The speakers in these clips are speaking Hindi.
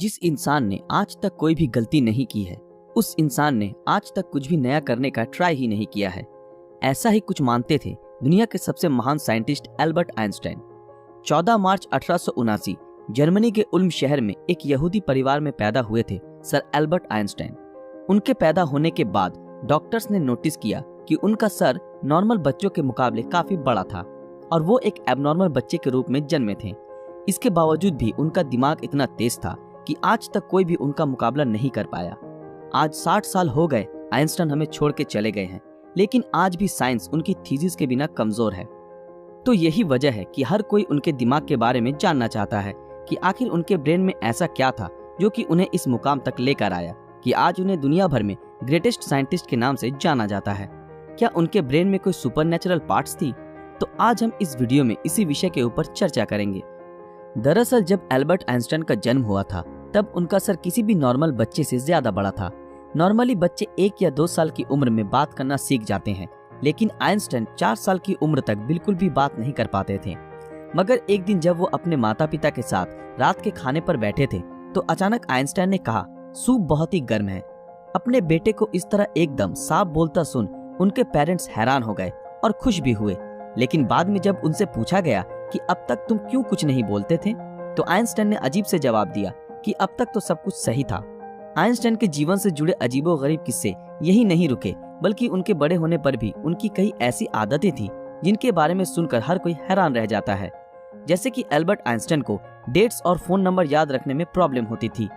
जिस इंसान ने आज तक कोई भी गलती नहीं की है, उस इंसान ने आज तक कुछ भी नया करने का ट्राई ही नहीं किया है। ऐसा ही कुछ मानते थे दुनिया के सबसे महान साइंटिस्ट एल्बर्ट आइंस्टाइन। 14 मार्च 1879 जर्मनी के उल्म शहर में एक यहूदी परिवार में पैदा हुए थे सर एल्बर्ट आइंस्टाइन। उनके पैदा होने के बाद डॉक्टर्स ने नोटिस किया कि उनका सर नॉर्मल बच्चों के मुकाबले काफी बड़ा था और वो एक एबनॉर्मल बच्चे के रूप में जन्मे थे। इसके बावजूद भी उनका दिमाग इतना तेज था कि आज तक कोई भी उनका मुकाबला नहीं कर पाया। आज 60 साल हो गए आइंस्टाइन हमें छोड़ के चले गए हैं, लेकिन आज भी साइंस उनकी थीसिस के बिना कमजोर है। तो यही वजह है कि हर कोई उनके दिमाग के बारे में जानना चाहता है कि आखिर उनके ब्रेन में ऐसा क्या था जो कि उन्हें इस मुकाम तक लेकर आया कि आज उन्हें दुनिया भर में ग्रेटेस्ट साइंटिस्ट के नाम से जाना जाता है। क्या उनके ब्रेन में कोई सुपरनैचुरल पार्ट्स थी? तो आज हम इस वीडियो में इसी विषय के ऊपर चर्चा करेंगे। दरअसल जब एल्बर्ट आइंस्टाइन का जन्म हुआ था तब उनका सर किसी भी नॉर्मल बच्चे से ज्यादा बड़ा था। नॉर्मली बच्चे 1 या 2 साल की उम्र में बात करना सीख जाते हैं, लेकिन आइंस्टाइन 4 साल की उम्र तक बिल्कुल भी बात नहीं कर पाते थे। मगर एक दिन जब वो अपने माता पिता के साथ रात के खाने पर बैठे थे तो अचानक आइंस्टाइन ने कहा, सूप बहुत ही गर्म है। अपने बेटे को इस तरह एकदम साफ बोलता सुन उनके पेरेंट्स हैरान हो गए और खुश भी हुए। लेकिन बाद में जब उनसे पूछा गया कि अब तक तुम क्यों कुछ नहीं बोलते थे, तो आइंस्टाइन ने अजीब से जवाब दिया कि अब तक तो सब कुछ सही था। आइंस्टाइन के जीवन से जुड़े अजीबोगरीब किस्से यही नहीं रुके, बल्कि उनके बड़े होने पर भी उनकी कई ऐसी आदतें थी जिनके बारे में सुनकर हर कोई हैरान रह जाता है। जैसे कि एल्बर्ट आइंस्टाइन को डेट्स और फोन नंबर याद रखने में प्रॉब्लम होती थी,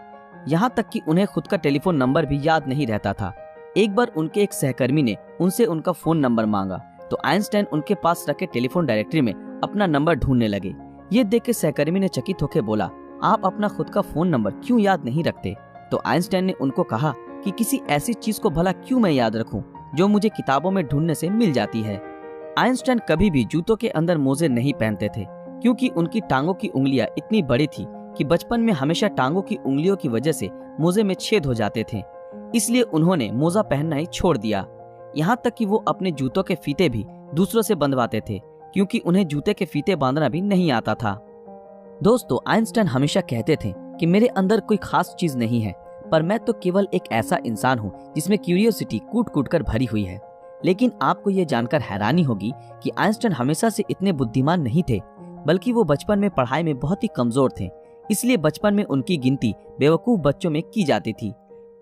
यहाँ तक कि उन्हें खुद का टेलीफोन नंबर भी याद नहीं रहता था। एक बार उनके एक सहकर्मी ने उनसे उनका फोन नंबर मांगा तो आइंस्टाइन उनके पास रखे टेलीफोन डायरेक्टरी में अपना नंबर ढूंढने लगे। ये देख के सहकर्मी ने चकित होकर बोला, आप अपना खुद का फोन नंबर क्यों याद नहीं रखते? तो आइंस्टाइन ने उनको कहा कि किसी ऐसी चीज को भला क्यों मैं याद रखूं जो मुझे किताबों में ढूंढने से मिल जाती है। आइंस्टाइन कभी भी जूतों के अंदर मोजे नहीं पहनते थे, क्योंकि उनकी टांगों की उंगलियां इतनी बड़ी थी कि बचपन में हमेशा टांगों की उंगलियों की वजह से मोजे में छेद हो जाते थे। इसलिए उन्होंने मोजा पहनना ही छोड़ दिया। यहाँ तक कि वो अपने जूतों के फीते भी दूसरों से बंधवाते थे, क्योंकि उन्हें जूते के फीते बांधना भी नहीं आता था। दोस्तों, आइंस्टाइन हमेशा कहते थे कि मेरे अंदर कोई खास चीज नहीं है, पर मैं तो केवल एक ऐसा इंसान हूँ जिसमें क्यूरियोसिटी कूट कूट कर भरी हुई है। लेकिन आपको ये जानकर हैरानी होगी कि आइंस्टाइन हमेशा से इतने बुद्धिमान नहीं थे, बल्कि वो बचपन में पढ़ाई में बहुत ही कमजोर थे। इसलिए बचपन में उनकी गिनती बेवकूफ बच्चों में की जाती थी।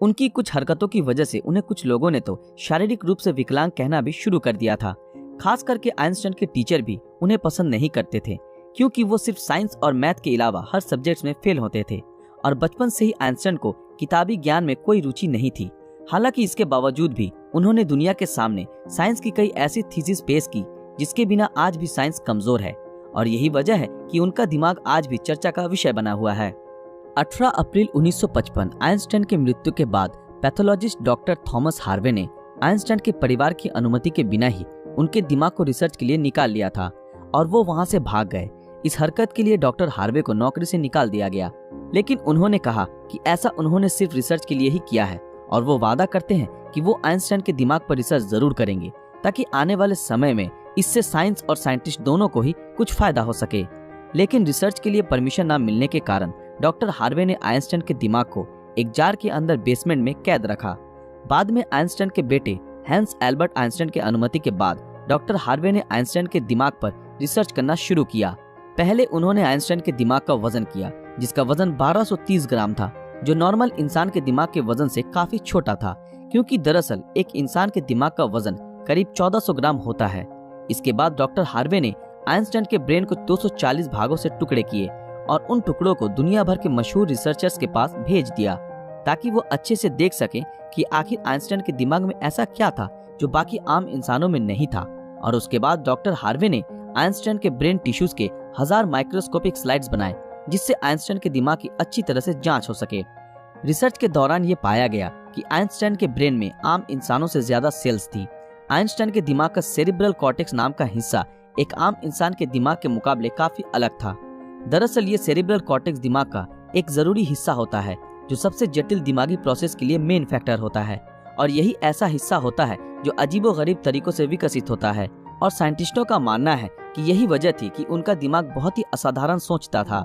उनकी कुछ हरकतों की वजह से उन्हें कुछ लोगों ने तो शारीरिक रूप से विकलांग कहना भी शुरू कर दिया था। खास करके आइंस्टाइन के टीचर भी उन्हें पसंद नहीं करते थे, क्योंकि वो सिर्फ साइंस और मैथ के अलावा हर सब्जेक्ट्स में फेल होते थे और बचपन से ही आइंस्टाइन को किताबी ज्ञान में कोई रुचि नहीं थी। हालांकि इसके बावजूद भी उन्होंने दुनिया के सामने साइंस की कई ऐसी थीसिस पेश की जिसके बिना आज भी साइंस कमजोर है, और यही वजह है कि उनका दिमाग आज भी चर्चा का विषय बना हुआ है। 18 अप्रैल 1955 आइंस्टाइन की मृत्यु के बाद पैथोलॉजिस्ट डॉक्टर थॉमस हार्वे ने आइंस्टाइन के परिवार की अनुमति के बिना ही उनके दिमाग को रिसर्च के लिए निकाल लिया था और वो वहां से भाग गए। इस हरकत के लिए डॉक्टर हार्वे को नौकरी से निकाल दिया गया, लेकिन उन्होंने कहा कि ऐसा उन्होंने सिर्फ रिसर्च के लिए ही किया है और वो वादा करते हैं कि वो आइंस्टाइन के दिमाग पर रिसर्च जरूर करेंगे ताकि आने वाले समय में इससे साइंस और साइंटिस्ट दोनों को ही कुछ फायदा हो सके। लेकिन रिसर्च के लिए परमिशन न मिलने के कारण डॉक्टर हार्वे ने आइंस्टाइन के दिमाग को एक जार के अंदर बेसमेंट में कैद रखा। बाद में आइंस्टाइन के बेटे हैंस एल्बर्ट आइंस्टाइन की अनुमति के बाद डॉक्टर हार्वे ने आइंस्टाइन के दिमाग पर रिसर्च करना शुरू किया। पहले उन्होंने आइंस्टाइन के दिमाग का वजन किया, जिसका वजन 1230 ग्राम था, जो नॉर्मल इंसान के दिमाग के वजन से काफी छोटा था, क्योंकि दरअसल एक इंसान के दिमाग का वजन करीब 1400 ग्राम होता है। इसके बाद डॉक्टर हार्वे ने आइंस्टाइन के ब्रेन को 240 भागों से टुकड़े किए और उन टुकड़ों को दुनिया भर के मशहूर रिसर्चर्स के पास भेज दिया ताकि वो अच्छे से देख सके कि आखिर आइंस्टाइन के दिमाग में ऐसा क्या था जो बाकी आम इंसानों में नहीं था। और उसके बाद डॉक्टर हार्वे ने आइंस्टाइन के ब्रेन टिश्यूज के 1000 माइक्रोस्कोपिक स्लाइड्स बनाए, जिससे आइंस्टाइन के दिमाग की अच्छी तरह से जांच हो सके। रिसर्च के दौरान ये पाया गया कि आइंस्टाइन के ब्रेन में आम इंसानों से ज्यादा सेल्स थी। आइंस्टाइन के दिमाग का सेरिब्रल कॉर्टेक्स नाम का हिस्सा एक आम इंसान के दिमाग के मुकाबले काफी अलग था। दरअसल ये सेरिब्रल कॉर्टेक्स दिमाग का एक जरूरी हिस्सा होता है जो सबसे जटिल दिमागी प्रोसेस के लिए मेन फैक्टर होता है, और यही ऐसा हिस्सा होता है जो अजीबोगरीब तरीकों से विकसित होता है। और साइंटिस्टों का मानना है कि यही वजह थी कि उनका दिमाग बहुत ही असाधारण सोचता था।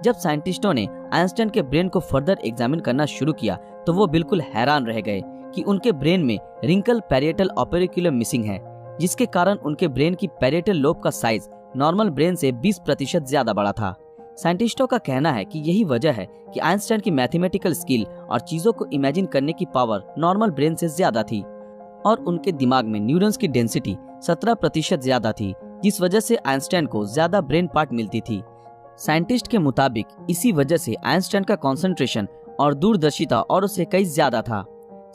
जब साइंटिस्टों ने आइंस्टाइन के ब्रेन को फर्दर एग्जामिन करना शुरू किया तो वो बिल्कुल हैरान रह गए कि उनके ब्रेन में रिंकल पैरिएटल ऑपेरिकुलम मिसिंग है, जिसके कारण उनके ब्रेन की पैरिएटल लोब का साइज नॉर्मल ब्रेन से 20% ज्यादा बड़ा था। साइंटिस्टों का कहना है कि यही वजह है कि आइंस्टाइन की मैथमेटिकल स्किल और चीजों को इमेजिन करने की पावर नॉर्मल ब्रेन से ज्यादा थी और उनके दिमाग में न्यूरॉन्स की डेंसिटी 17% ज्यादा थी, जिस वजह से आइंस्टाइन को ज्यादा ब्रेन पार्ट मिलती थी। साइंटिस्ट के मुताबिक इसी वजह से आइंस्टाइन का कंसंट्रेशन और दूरदर्शिता और उससे कई ज्यादा था।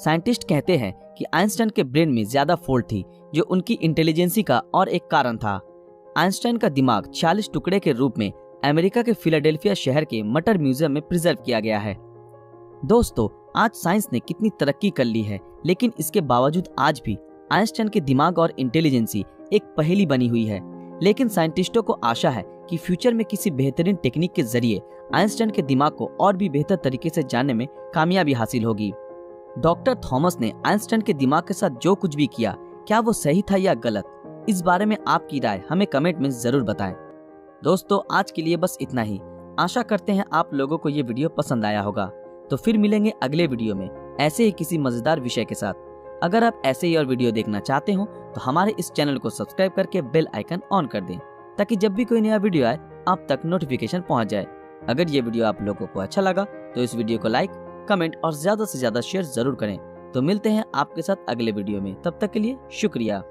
साइंटिस्ट कहते हैं कि आइंस्टाइन के ब्रेन में ज्यादा फॉल्ट थी, जो उनकी इंटेलिजेंसी का और एक कारण था। आइंस्टाइन का दिमाग 40 टुकड़े के रूप में अमेरिका के फिलाडेल्फिया शहर के मटर म्यूजियम में प्रिजर्व किया गया है। दोस्तों, आज साइंस ने कितनी तरक्की कर ली है, लेकिन इसके बावजूद आज भी आइंस्टाइन के दिमाग और इंटेलिजेंसी एक पहेली बनी हुई है। लेकिन साइंटिस्टों को आशा है कि फ्यूचर में किसी बेहतरीन टेक्निक के जरिए आइंस्टाइन के दिमाग को और भी बेहतर तरीके से जानने में कामयाबी हासिल होगी। डॉक्टर थॉमस ने आइंस्टाइन के दिमाग के साथ जो कुछ भी किया, क्या वो सही था या गलत? इस बारे में आपकी राय हमें कमेंट में जरूर बताएं। दोस्तों, आज के लिए बस इतना ही। आशा करते हैं आप लोगों को ये वीडियो पसंद आया होगा। तो फिर मिलेंगे अगले वीडियो में ऐसे ही किसी मजेदार विषय के साथ। अगर आप ऐसे ही और वीडियो देखना चाहते हो तो हमारे इस चैनल को सब्सक्राइब करके बेल आइकन ऑन कर दें, ताकि जब भी कोई नया वीडियो आए आप तक नोटिफिकेशन पहुंच जाए। अगर ये वीडियो आप लोगों को अच्छा लगा तो इस वीडियो को लाइक, कमेंट और ज्यादा से ज्यादा शेयर जरूर करें। तो मिलते हैं आपके साथ अगले वीडियो में, तब तक के लिए शुक्रिया।